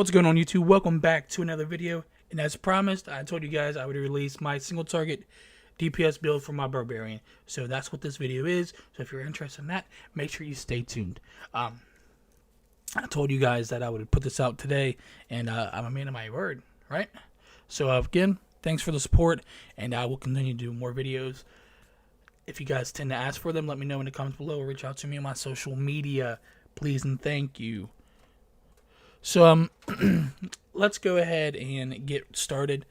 What's going on, YouTube? Welcome back to another video. And as promised, I told you guys I would release my single target DPS build for my Barbarian. So that's what this video is. So if you're interested in that, make sure you stay tuned. I told you guys that I would put this out today, and I'm a man of my word, right? So again, thanks for the support, and I will continue to do more videos. If you guys tend to ask for them, let me know in the comments below, or reach out to me on my social media, please and thank you. So let's go ahead and get started.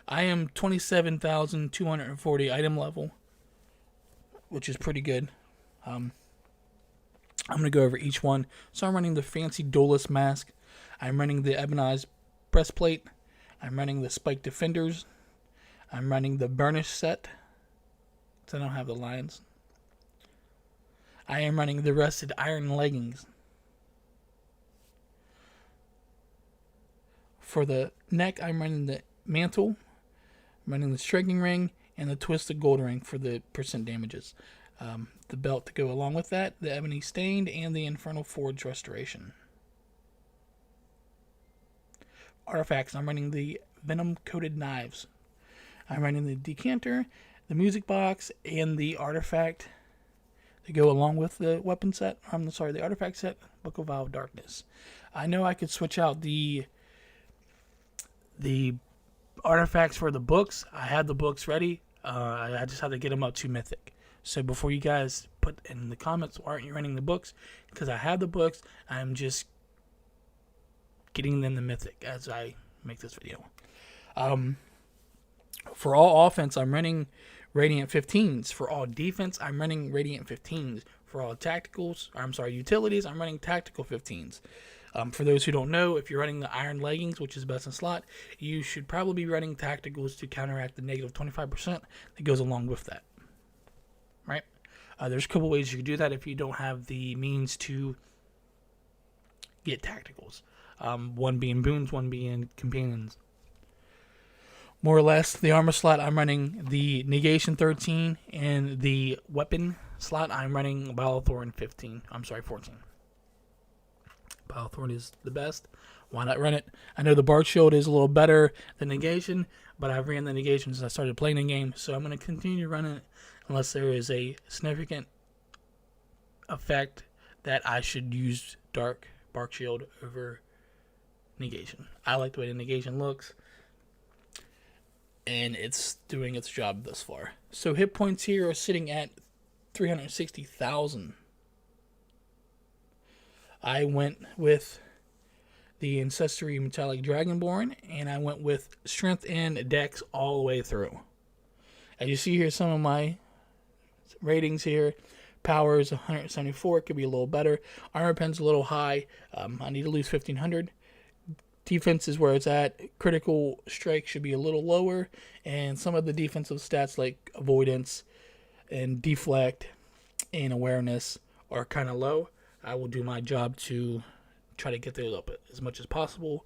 I am 27,240 item level, which is pretty good. I'm going to go over each one. So I'm running the Fancy Duelist Mask. I'm running the Ebonized Breastplate. I'm running the Spike Defenders. I'm running the Burnish set, because I don't have the Lions. I am running the Rusted Iron Leggings. For the neck, I'm running the Mantle, I'm running the Striking Ring, and the Twisted Gold Ring for the percent damages. The belt to go along with that, the Ebony Stained, and the Infernal Forge Restoration. Artifacts, I'm running the Venom Coated Knives. I'm running the Decanter, the Music Box, and the Artifact to go along with the weapon set. The artifact set, Book of Vow of Darkness. I know I could switch out the artifacts for the books. I had the books ready. I just had to get them up to Mythic. So before you guys put in the comments, why aren't you running the books? Because I have the books. I'm just getting them to Mythic as I make this video. For all offense, I'm running Radiant 15s. For all defense, I'm running Radiant 15s. For all utilities, I'm running Tactical 15s. For those who don't know, if you're running the Iron Leggings, which is best in slot, you should probably be running Tacticals to counteract the negative 25% that goes along with that. Right? There's a couple ways you can do that if you don't have the means to get Tacticals. One being Boons, one being Companions. More or less, the armor slot, I'm running the Negation 13, and the weapon slot, I'm running Balthorn 14. Balthorn is the best. Why not run it? I know the Bark Shield is a little better than Negation, but I've ran the Negation since I started playing the game, so I'm going to continue running it unless there is a significant effect that I should use Bark Shield over Negation. I like the way the Negation looks, and it's doing its job thus far. So hit points here are sitting at 360,000. I went with the Ancestry Metallic Dragonborn, and I went with Strength and Dex all the way through. As you see here, some of my ratings here. Power is 174, it could be a little better. Armor pen's a little high. I need to lose 1,500. Defense is where it's at. Critical strike should be a little lower, and some of the defensive stats like avoidance and deflect and awareness are kind of low. I will do my job to try to get those up as much as possible.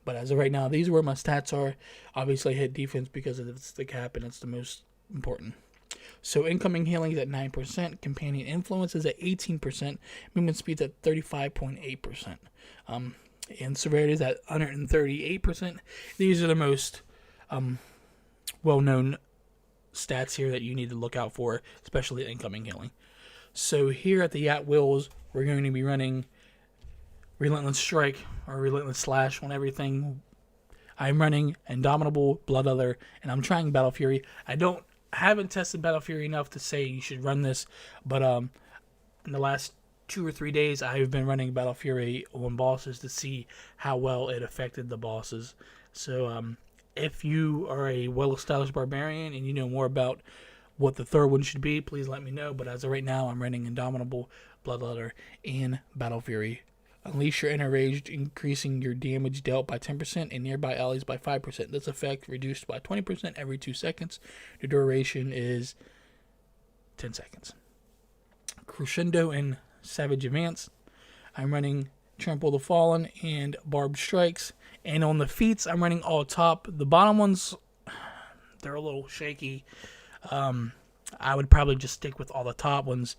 But as of right now, these are where my stats are. Obviously, I hit defense because it's the cap and it's the most important. So incoming healing is at 9%. Companion influence is at 18%. Movement speed is at 35.8%. And severity is at 138%. These are the most well-known stats here that you need to look out for, especially incoming healing. So here at the At-Wills, we're going to be running Relentless Strike or Relentless Slash on everything. I'm running Indomitable, Bloodlether, and I'm trying Battle Fury. I haven't tested Battle Fury enough to say you should run this, but in the last 2 or 3 days, I've been running Battle Fury on bosses to see how well it affected the bosses. So if you are a well-established Barbarian and you know more about what the third one should be, please let me know. But as of right now, I'm running Indomitable, Bloodlether, and Battle Fury. Unleash your inner rage, increasing your damage dealt by 10% and nearby allies by 5%. This effect reduced by 20% every 2 seconds. The duration is 10 seconds. Crescendo and Savage Advance. I'm running Trample the Fallen and Barbed Strikes. And on the feats, I'm running all top. The bottom ones, they're a little shaky. I would probably just stick with all the top ones.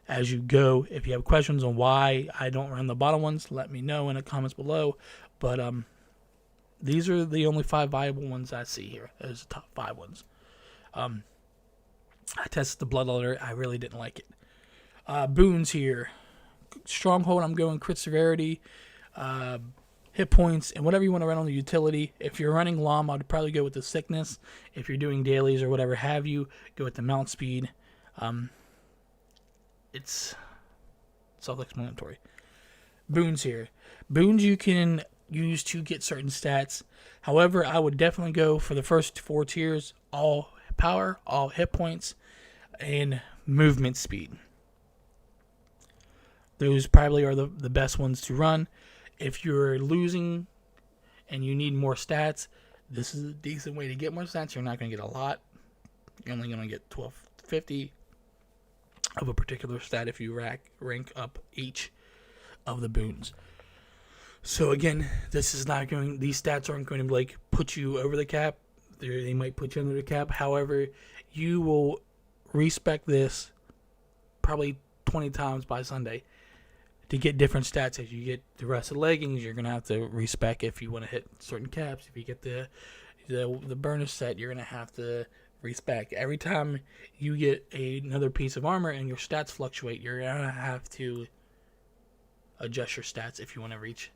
as you go. If you have questions on why I don't run the bottom ones, let me know in the comments below. But these are the only 5 viable ones I see here. Those are the top 5 ones. I tested the Blood Alert. I really didn't like it. Boons here. Stronghold, I'm going crit severity, hit points, and whatever you want to run on the utility. If you're running LOM, I'd probably go with the sickness. If you're doing dailies or whatever have you, go with the mount speed. It's self-explanatory. Boons here. Boons you can use to get certain stats. However, I would definitely go for the first 4 tiers, all power, all hit points, and movement speed. Those probably are the best ones to run. If you're losing and you need more stats, this is a decent way to get more stats. You're not going to get a lot. You're only going to get 1250 of a particular stat if you rank up each of the boons. So again, this is not going. These stats aren't going to like put you over the cap. They might put you under the cap. However, you will respec this probably 20 times by Sunday to get different stats. As you get the rest of the leggings, you're gonna have to respec if you want to hit certain caps. If you get the burner set, you're gonna have to respec. Every time you get another piece of armor and your stats fluctuate, you're gonna have to adjust your stats if you want to reach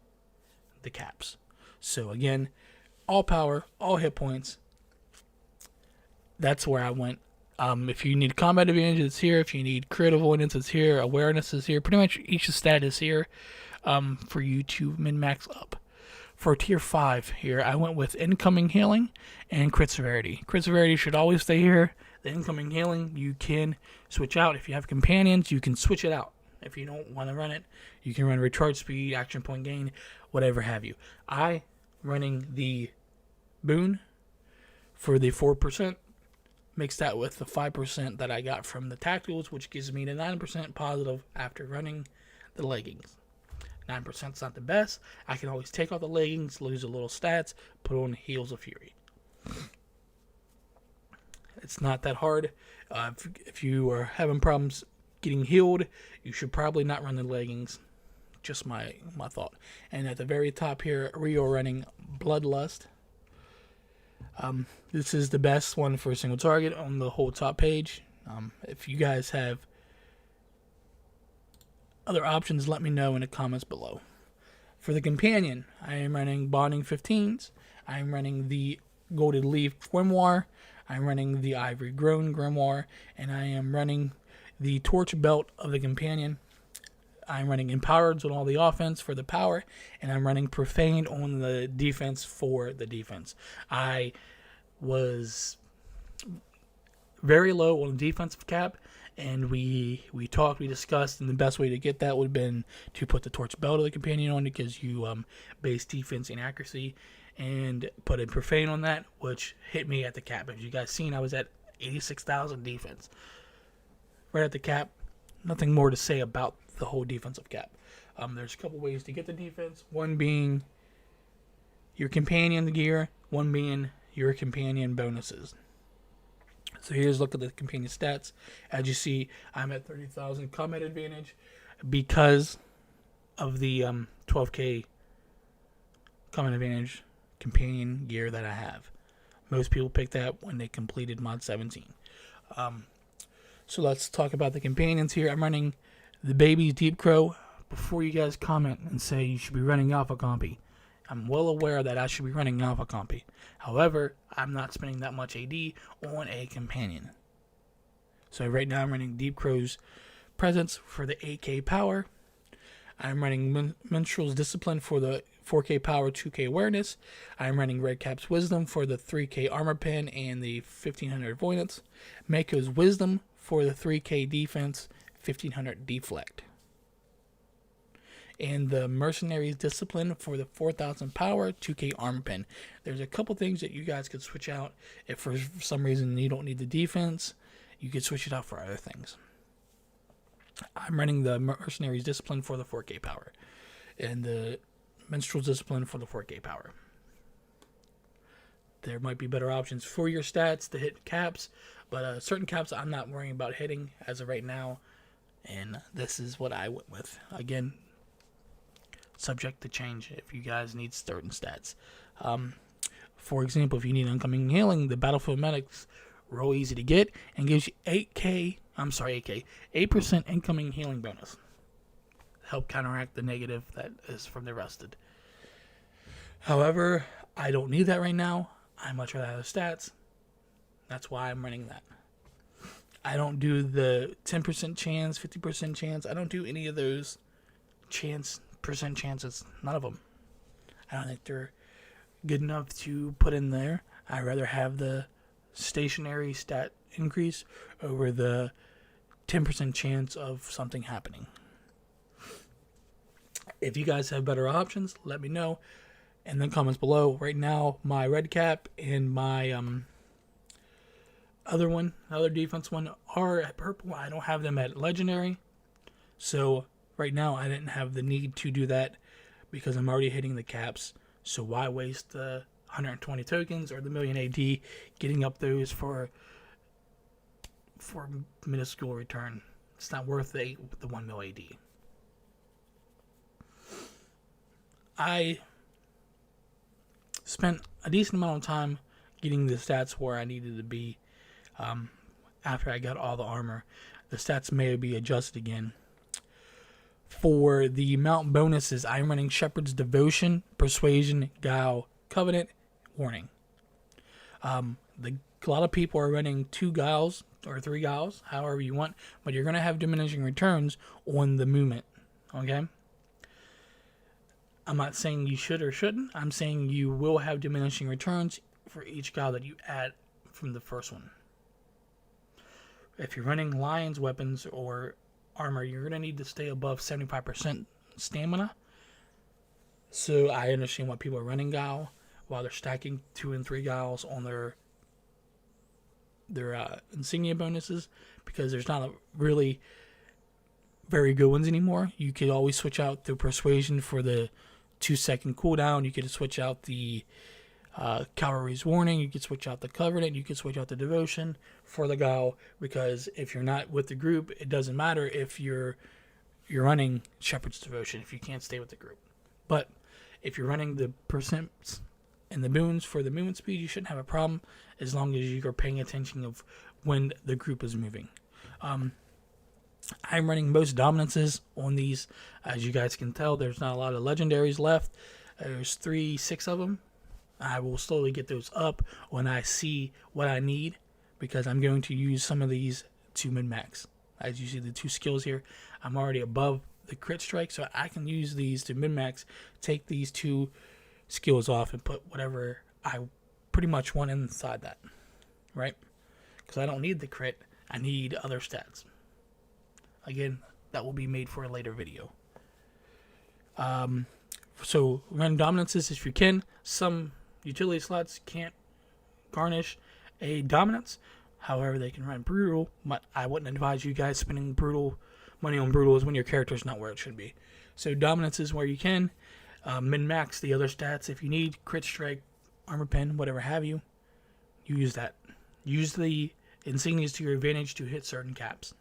the caps. So again, all power, all hit points. That's where I went. If you need combat advantage, it's here. If you need crit avoidance, it's here. Awareness is here. Pretty much each stat is here for you to min-max up. For tier 5 here, I went with incoming healing and crit severity. Crit severity should always stay here. The incoming healing, you can switch out. If you have companions, you can switch it out. If you don't want to run it, you can run recharge speed, action point gain, whatever have you. I running the boon for the 4%. Mix that with the 5% that I got from the tacticals, which gives me the 9% positive after running the leggings. 9% is not the best. I can always take off the leggings, lose a little stats, put on Heals of Fury. It's not that hard. If you are having problems getting healed, you should probably not run the leggings. Just my thought. And at the very top here, we are running Bloodlust. This is the best one for a single target on the whole top page. If you guys have other options, let me know in the comments below. For the companion, I am running Bonding 15s. I am running the Golden Leaf Grimoire. I'm running the Ivory Grown Grimoire. And I am running the Torch Belt of the companion. I'm running Empowered on all the offense for the power, and I'm running Profaned on the defense for the defense. I was very low on the defensive cap, and we discussed, and the best way to get that would have been to put the Torch Belt of the companion on, because you base defense and accuracy, and put a Profane on that, which hit me at the cap. As you guys seen, I was at 86,000 defense. Right at the cap. Nothing more to say about the whole defensive cap. There's a couple ways to get the defense. One being your companion gear. One being your companion bonuses. So here's a look at the companion stats. As you see, I'm at 30,000 combat advantage because of the 12k combat advantage companion gear that I have. Most people pick that when they completed mod 17. So let's talk about the companions here. I'm running the Baby's Deep Crow. Before you guys comment and say you should be running Alpha Compy, I'm well aware that I should be running Alpha Compy. However, I'm not spending that much AD on a companion. So right now I'm running Deep Crow's Presence for the 8k power. I'm running Minstrel's Discipline for the 4k power, 2k awareness. I'm running Redcap's Wisdom for the 3k armor pen and the 1500 avoidance. Mako's Wisdom for the 3k defense, 1500 deflect. And the Mercenary's Discipline for the 4000 power, 2k armor pen. There's a couple things that you guys could switch out. If for some reason you don't need the defense, you could switch it out for other things. I'm running the Mercenary's Discipline for the 4k power, and the Minstrel's Discipline for the 4k power. There might be better options for your stats to hit caps, but certain caps I'm not worrying about hitting as of right now. and this is what I went with. Again, subject to change if you guys need certain stats. For example, if you need incoming healing, the Battlefield Medic's real easy to get and gives you 8% incoming healing bonus. Help counteract the negative that is from the rested. However, I don't need that right now. I much rather have the stats. That's why I'm running that. I don't do the 10% chance, 50% chance. I don't do any of those percent chances. None of them. I don't think they're good enough to put in there. I'd rather have the stationary stat increase over the 10% chance of something happening. If you guys have better options, let me know in the comments below. Right now, my red cap and my other defense one are at purple. I don't have them at legendary. So right now I didn't have the need to do that because I'm already hitting the caps. So why waste the 120 tokens or the million AD getting up those for minuscule return? It's not worth the 1 mil AD. I spent a decent amount of time getting the stats where I needed to be. After I got all the armor, the stats may be adjusted again. For the mount bonuses, I'm running Shepherd's Devotion, Persuasion, Guile, Covenant, Warning. A lot of people are running 2 Guiles or 3 Guiles, however you want, but you're going to have diminishing returns on the movement. Okay? I'm not saying you should or shouldn't. I'm saying you will have diminishing returns for each Guile that you add from the first one. If you're running Lion's weapons or armor, you're going to need to stay above 75% stamina. So I understand why people are running Guile while they're stacking 2 and 3 Guiles on their insignia bonuses, because there's not really very good ones anymore. You could always switch out the Persuasion for the 2-second cooldown. You could switch out the Cavalry's Warning. You could switch out the Covenant. You could switch out the Devotion for the Guile, because if you're not with the group, it doesn't matter if you're running Shepherd's Devotion if you can't stay with the group. But if you're running the percents and the boons for the movement speed, you shouldn't have a problem as long as you're paying attention of when the group is moving. I'm running most dominances on these. As you guys can tell, there's not a lot of legendaries left. There's 6 of them. I will slowly get those up when I see what I need, because I'm going to use some of these to min-max. As you see the 2 skills here, I'm already above the crit strike, so I can use these to min-max, take these 2 skills off, and put whatever I pretty much want inside that, right? Because I don't need the crit, I need other stats. Again, that will be made for a later video. So run dominances if you can. Some utility slots can't garnish a dominance. However, they can run brutal. But I wouldn't advise you guys spending money on brutals when your character's not where it should be. So dominance is where you can. Min-max the other stats if you need. Crit strike, armor pen, whatever have you. Use that. Use the insignias to your advantage to hit certain caps.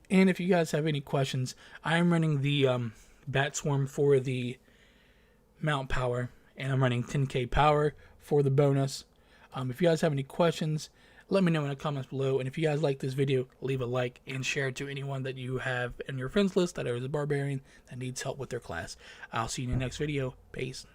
And if you guys have any questions, I am running the Bat Swarm for the mount power, and I'm running 10k power for the bonus. If you guys have any questions, let me know in the comments below. And if you guys like this video, leave a like and share it to anyone that you have in your friends list that is a Barbarian that needs help with their class. I'll see you in the next video. Peace.